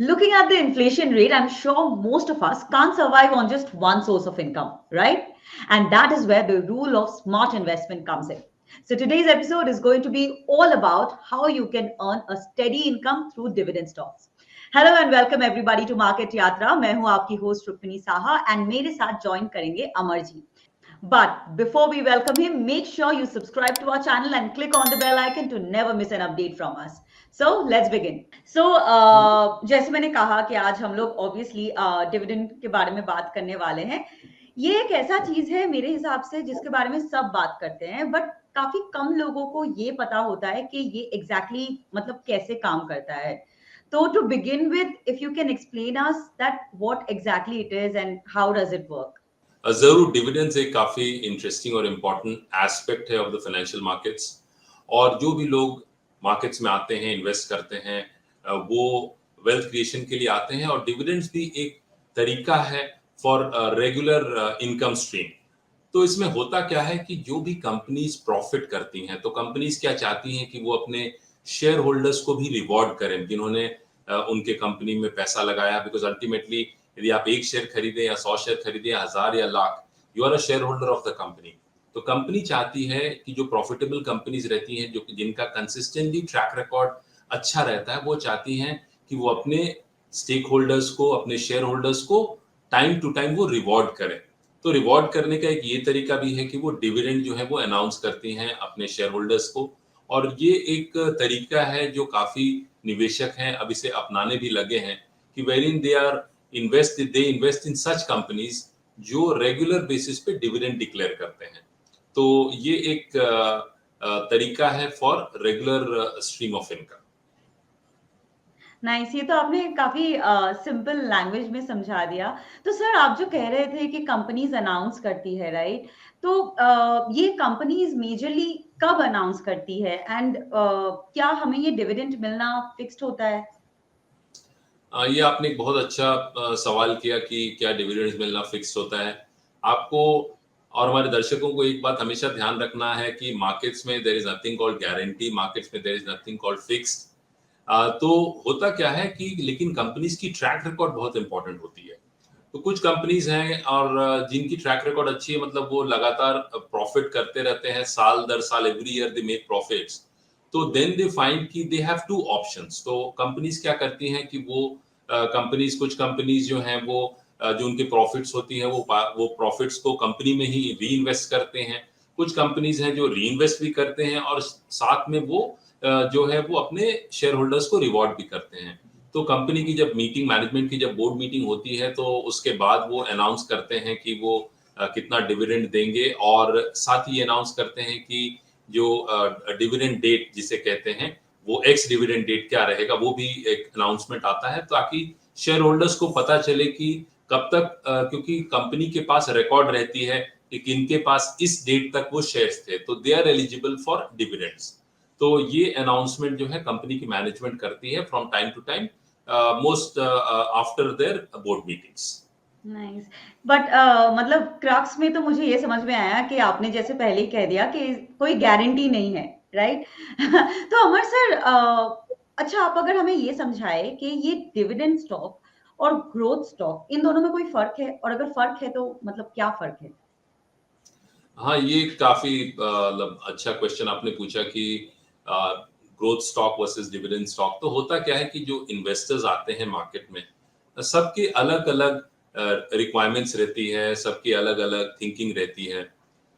Looking at the inflation rate, I'm sure most of us can't survive on just one source of income, right? And that is where the rule of smart investment comes in. So today's episode is going to be all about how you can earn a steady income through dividend stocks. Hello and welcome everybody to market Yatra. मैं हूं आपकी host Rukmini Saha and मेरे साथ join करेंगे Amar ji. But before we welcome him, make sure you subscribe to our channel and click on the bell icon to never miss an update from us. So let's begin. So जैसे मैंने कहा कि आज हम लोग obviously डिविडेंड के बारे में बात करने वाले हैं। ये एक ऐसा चीज है मेरे हिसाब से जिसके बारे में सब बात करते हैं, बट काफी कम लोगों को ये पता होता है कि ये एग्जैक्टली मतलब कैसे काम करता है। तो to begin with, if you can explain us that what exactly it is and how does it work. जरूर, डिविडेंड्स एक काफी इंटरेस्टिंग और इम्पोर्टेंट एस्पेक्ट है ऑफ द फाइनेंशियल मार्केट्स। और जो भी लोग मार्केट्स में आते हैं, इन्वेस्ट करते हैं, वो वेल्थ क्रिएशन के लिए आते हैं। और डिविडेंड्स भी एक तरीका है फॉर रेगुलर इनकम स्ट्रीम। तो इसमें होता क्या है कि जो भी कंपनीज प्रॉफिट करती हैं, तो कंपनीज क्या चाहती हैं कि वो अपने शेयर होल्डर्स को भी रिवॉर्ड करें जिन्होंने उनके कंपनी में पैसा लगाया। बिकॉज अल्टीमेटली यदि आप 1 शेयर खरीदे या 100 शेयर खरीदे या 1000 या lakh, you are a shareholder of the company. तो कंपनी चाहती है कि जो प्रॉफिटेबल कंपनीज रहती हैं, जो जिनका कंसिस्टेंटली ट्रैक रिकॉर्ड अच्छा रहता है, वो चाहती हैं कि वो अपने स्टेक होल्डर्स को, अपने शेयर होल्डर्स को टाइम टू टाइम वो रिवॉर्ड करें। तो रिवॉर्ड करने का एक ये तरीका भी है कि वो डिविडेंड जो है वो अनाउंस करती हैं अपने शेयर होल्डर्स को। और ये एक तरीका है जो काफी निवेशक हैं अब इसे अपनाने भी लगे हैं कि wherein they invest in such companies जो रेगुलर बेसिस पे डिविडेंड डिक्लेयर करते हैं। तो ये एक तरीका है for regular stream of income. Nice, ये तो आपने काफी सिंपल लैंग्वेज में समझा दिया। तो सर, आप जो कह रहे थे कि कंपनीज अनाउंस करती है, राइट? तो ये कंपनीज मेजरली कब अनाउंस करती है एंड क्या हमें ये डिविडेंड मिलना फिक्स्ड होता है? ये आपने एक बहुत अच्छा सवाल किया कि क्या डिविडेंड्स मिलना फिक्स होता है। आपको और हमारे दर्शकों को एक बात हमेशा ध्यान रखना है कि मार्केट्स में there is nothing called guarantee, markets में there is nothing called fixed. तो होता क्या है कि लेकिन कंपनीज की ट्रैक रिकॉर्ड बहुत इंपॉर्टेंट होती है। तो कुछ कंपनीज हैं और जिनकी ट्रैक रिकॉर्ड अच्छी है, मतलब वो लगातार प्रॉफिट करते रहते हैं, साल दर साल, every year they make profits. तो देन दे फाइंड कि दे हैव टू ऑप्शंस। तो कंपनीज क्या करती हैं कि वो कुछ कंपनीज जो हैं वो जो उनकी प्रॉफिट्स होती हैं वो प्रॉफिट्स को कंपनी में ही री इन्वेस्ट करते हैं। कुछ कंपनीज हैं जो री इन्वेस्ट भी करते हैं और साथ में वो जो है वो अपने शेयर होल्डर्स को रिवॉर्ड भी करते हैं। तो कंपनी की जब मीटिंग, मैनेजमेंट की जब बोर्ड मीटिंग होती है, तो उसके बाद वो अनाउंस करते हैं कि वो कितना डिविडेंड देंगे। और साथ ही अनाउंस करते हैं कि जो डिविडेंड डेट जिसे कहते हैं, वो एक्स डिविडेंड डेट क्या रहेगा, वो भी एक अनाउंसमेंट आता है ताकि शेयर होल्डर्स को पता चले कि कब तक, क्योंकि कंपनी के पास रिकॉर्ड रहती है कि किनके पास इस डेट तक वो शेयर्स थे, तो they are eligible for dividends. तो ये अनाउंसमेंट जो है कंपनी की मैनेजमेंट करती है from time to time, most after their board meetings. Nice, but मतलब क्रक्स में तो मुझे ये समझ में आया कि आपने जैसे पहले ही कह दिया कि कोई गारंटी नहीं है, राइट? तो अमर सर, अच्छा, आप अगर हमें ये समझाए कि ये डिविडेंड स्टॉक और ग्रोथ स्टॉक, इन दोनों में कोई फर्क है, और अगर फर्क है तो मतलब क्या फर्क है? हाँ, ये काफी मतलब अच्छा क्वेश्चन आपने पूछा कि growth stock versus dividend stock. तो होता क्या है कि जो इन्वेस्टर्स आते हैं मार्केट में, सबके अलग अलग रिक्वायरमेंट्स रहती है, सबकी अलग अलग थिंकिंग रहती है।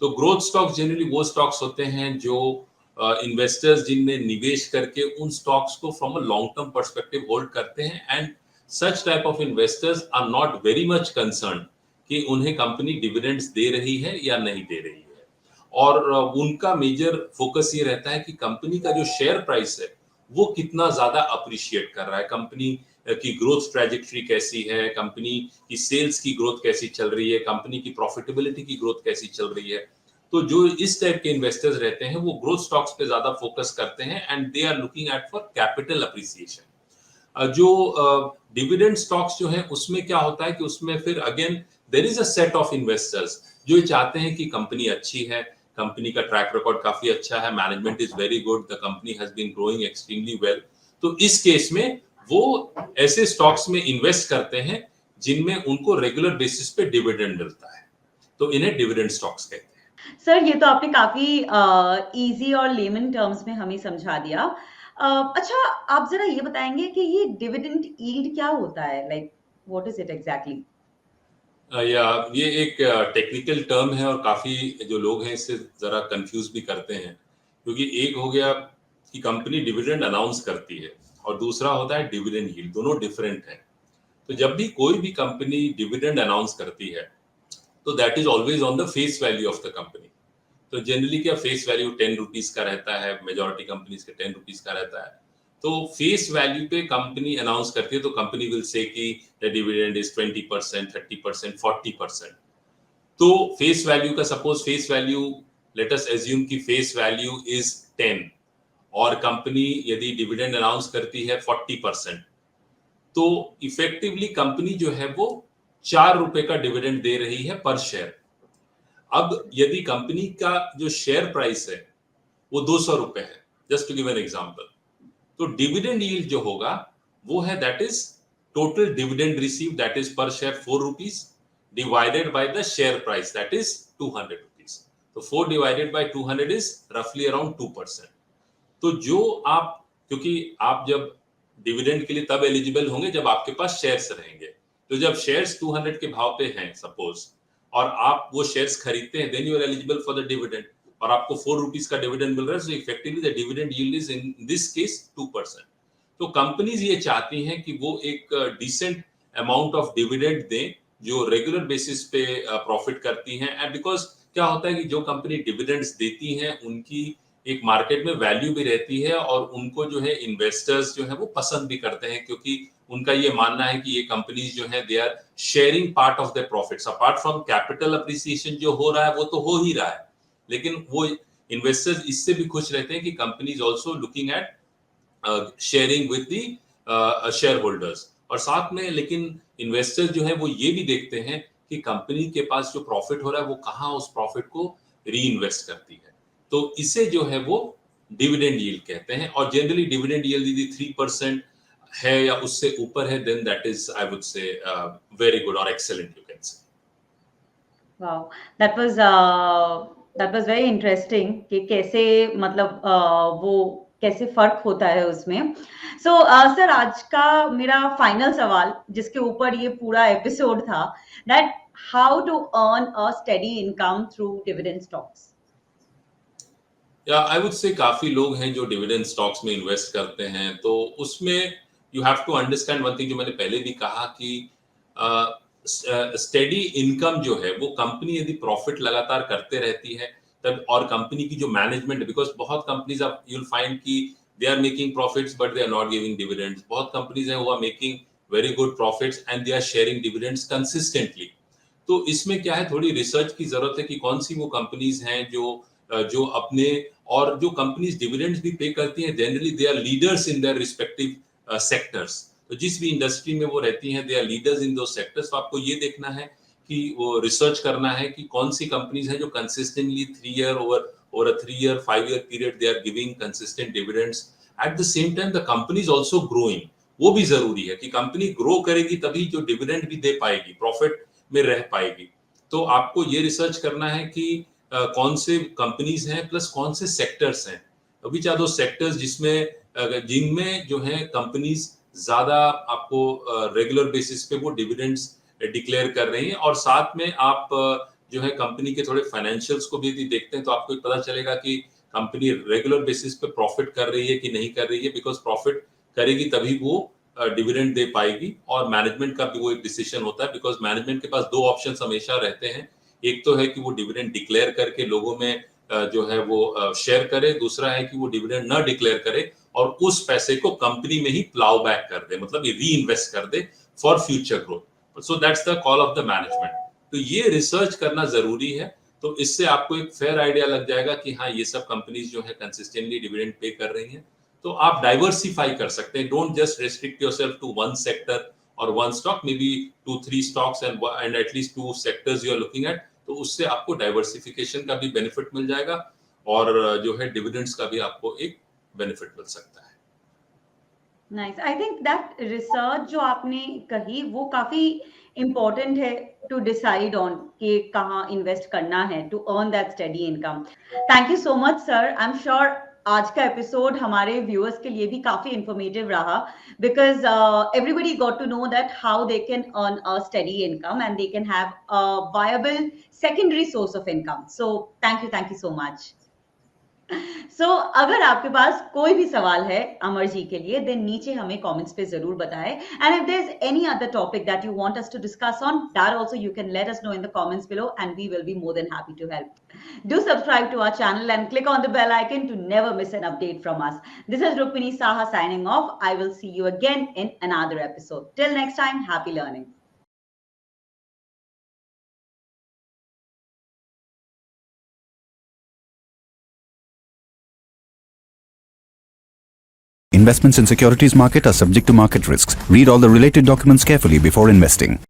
तो ग्रोथ स्टॉक्स जनरली वो स्टॉक्स होते हैं जो इन्वेस्टर्स जिनमें निवेश करके उन स्टॉक्स को from a long term perspective hold करते हैं। And such type of investors are not very much concern कि उन्हें कंपनी डिविडेंड्स दे रही है या नहीं दे रही है। और उनका मेजर फोकस ये रहता है कि कंपनी का जो शेयर प्राइस है वो कितना ज्यादा अप्रिशिएट कर रहा है, कंपनी की ग्रोथ ट्रैजेक्टरी कैसी है, कंपनी की सेल्स की ग्रोथ कैसी चल रही है, कंपनी की प्रॉफिटेबिलिटी की ग्रोथ कैसी चल रही है। तो जो इस टाइप के इन्वेस्टर्स रहते हैं वो ग्रोथ स्टॉक्स पे ज्यादा फोकस करते हैं and they are looking at for capital appreciation. जो डिविडेंड स्टॉक्स जो है उसमें क्या होता है कि उसमें फिर again there is a set of investors जो चाहते हैं कि कंपनी अच्छी है, कंपनी का ट्रैक रिकॉर्ड काफी अच्छा है, management is very good, the company has been growing extremely well. तो इस केस में वो ऐसे स्टॉक्स में इन्वेस्ट करते हैं जिनमें उनको रेगुलर बेसिस पे डिविडेंड मिलता है, तो इन्हें डिविडेंड स्टॉक्स कहते हैं। सर ये तो आपने काफी इजी और लेमन टर्म्स में हमें समझा दिया। अच्छा, आप जरा ये बताएंगे कि ये डिविडेंड यील्ड क्या होता है, like what is it exactly? या ये एक टेक्निकल टर्म है और काफी जो लोग हैं इससे जरा कंफ्यूज भी करते हैं, क्योंकि एक हो गया कि कंपनी डिविडेंड अनाउंस करती है और दूसरा होता है डिविडेंड यील्ड, दोनों डिफरेंट है। तो जब भी कोई भी कंपनी डिविडेंड अनाउंस करती है तो that is always on the face value of the company. तो जनरली क्या फेस वैल्यू 10 रुपीज का रहता है, मेजॉरिटी कंपनीज के 10 रुपीज का रहता है। तो फेस वैल्यू पे कंपनी अनाउंस करती है तो कंपनी विल से कि द डिविडेंड इज 20%, 30%, 40%। तो फेस वैल्यू का suppose face value, let us assume कि फेस वैल्यू इज 10 और कंपनी यदि डिविडेंड अनाउंस करती है 40%, तो इफेक्टिवली कंपनी जो है वो 4 रुपए का डिविडेंड दे रही है पर शेयर। अब यदि कंपनी का जो शेयर प्राइस है वो 200 रुपए है, just to give an example, तो डिविडेंड यील्ड जो होगा वो है that is total dividend receive, that is per share 4 rupees divided by the share price that is 200 rupees. तो 4 डिवाइडेड बाय 200 इज रफली अराउंड 2%। तो जो आप, क्योंकि आप जब डिविडेंड के लिए तब एलिजिबल होंगे जब आपके पास शेयर्स रहेंगे, तो जब शेयर्स 200 के भाव पे हैं सपोज और आप वो शेयर्स खरीदते हैं, then you are eligible for the dividend और आपको 4 रुपीज का डिविडेंड मिल रहा है, so effectively the dividend yield is in this case 2%। तो कंपनीज ये चाहती हैं कि वो एक डिसेंट अमाउंट ऑफ डिविडेंड दें जो रेगुलर बेसिस पे प्रॉफिट करती हैं। एंड बिकॉज क्या होता है कि जो कंपनी डिविडेंड्स देती हैं उनकी एक मार्केट में वैल्यू भी रहती है और उनको जो है इन्वेस्टर्स जो है वो पसंद भी करते हैं, क्योंकि उनका ये मानना है कि ये कंपनीज जो है they are sharing part of the profits. Apart from capital appreciation जो हो रहा है वो तो हो ही रहा है, लेकिन वो इन्वेस्टर्स इससे भी खुश रहते हैं कि companies also looking at sharing with the share holders. और साथ में लेकिन इन्वेस्टर्स जो है वो ये भी देखते हैं कि कंपनी के पास जो प्रॉफिट हो रहा है वो कहाँ उस प्रॉफिट को री इन्वेस्ट करती है। तो इसे जो है वो डिविडेंड यील्ड कहते हैं और जनरली डिविडेंड यील्ड यदि 3% है या उससे ऊपर है, then that is I would say very good और excellent you can say. Wow, that was that was very interesting कि कैसे मतलब वो कैसे फर्क होता है उसमें। सो सर, आज का मेरा फाइनल सवाल जिसके ऊपर ये पूरा एपिसोड था, that how to earn a steady income through dividend stocks? या आई वुड से काफी लोग हैं जो डिविडेंड स्टॉक्स में इन्वेस्ट करते हैं, तो उसमें you have to understand one thing जो मैंने पहले भी कहा कि स्टेडी इनकम जो है वो कंपनी यदि प्रॉफिट लगातार करते रहती है तब, और कंपनी की जो मैनेजमेंट, बिकॉज बहुत कंपनीज आप यू विल फाइंड कि they are making profits but they are not giving dividends. बहुत कंपनीज हैं वो are making very good profits and they are sharing dividends consistently. तो इसमें क्या है, थोड़ी रिसर्च की जरूरत है कि कौन सी वो कंपनीज हैं जो अपने, और जो कंपनीज डिविडेंड्स भी पे करती हैं generally they are leaders in their respective sectors. तो जिस भी इंडस्ट्री में वो रहती हैं दे आर लीडर्स इन दो सेक्टर्स। तो आपको ये देखना है कि वो रिसर्च करना है कि कौन सी कंपनीज हैं जो consistently 3 year over a 3 year 5 year period they are giving consistent dividends. At the same time the company is also growing. वो भी जरूरी है कि कंपनी ग्रो करेगी तभी जो डिविडेंड भी दे पाएगी, प्रॉफिट में रह पाएगी। तो आपको ये रिसर्च करना है कि कौन से कंपनीज हैं प्लस कौन से सेक्टर्स हैं, विच आर दो सेक्टर्स जिनमें जो है कंपनीज ज्यादा आपको रेगुलर बेसिस पे वो डिविडेंड्स डिक्लेयर कर रही हैं। और साथ में आप जो है कंपनी के थोड़े फाइनेंशियल्स को भी यदि देखते हैं तो आपको पता चलेगा कि कंपनी रेगुलर बेसिस पे प्रॉफिट कर रही है कि नहीं कर रही है, बिकॉज प्रॉफिट करेगी तभी वो डिविडेंड दे पाएगी। और मैनेजमेंट का भी वो एक डिसीजन होता है, बिकॉज मैनेजमेंट के पास दो ऑप्शन हमेशा रहते हैं। एक तो है कि वो डिविडेंड डिक्लेयर करके लोगों में जो है वो शेयर करे, दूसरा है कि वो डिविडेंड न डिक्लेयर करे और उस पैसे को कंपनी में ही प्लाउ बैक कर दे, मतलब ये री इन्वेस्ट कर दे for future growth. So that's the call of the management. तो ये रिसर्च करना जरूरी है। तो इससे आपको एक फेयर आइडिया लग जाएगा कि हाँ ये सब कंपनीज जो है कंसिस्टेंटली डिविडेंड पे कर रही हैं। तो आप डाइवर्सिफाई कर सकते हैं, don't just restrict yourself to one sector और one stock, maybe 2-3 stocks and at least 2 sectors you are looking at. तो उससे आपको डाइवर्सिफिकेशन का भी बेनिफिट मिल जाएगा और जो है डिविडेंड्स का भी आपको एक बेनिफिट मिल सकता है। Nice. I think that research जो आपने कही वो काफी इम्पोर्टेंट है टू डिसाइड ऑन कि कहाँ इन्वेस्ट करना है to earn that steady income. Thank you so much sir. I am sure आज का एपिसोड हमारे व्यूअर्स के लिए भी काफी इंफॉर्मेटिव रहा because everybody got to know that how they can earn a steady income and they can have a viable secondary source of income. So thank you so much. So अगर आपके पास कोई भी सवाल है अमर जी के लिए देन नीचे हमें कमेंट्स पे जरूर बताएं and if there is any other topic that you want us to discuss on that also you can let us know in the comments below and we will be more than happy to help. Do subscribe to our channel and click on the bell icon to never miss an update from us. This is Rukmini Saha signing off. I will see you again in another episode. Till next time, happy learning. Investments in securities market are subject to market risks. Read all the related documents carefully before investing.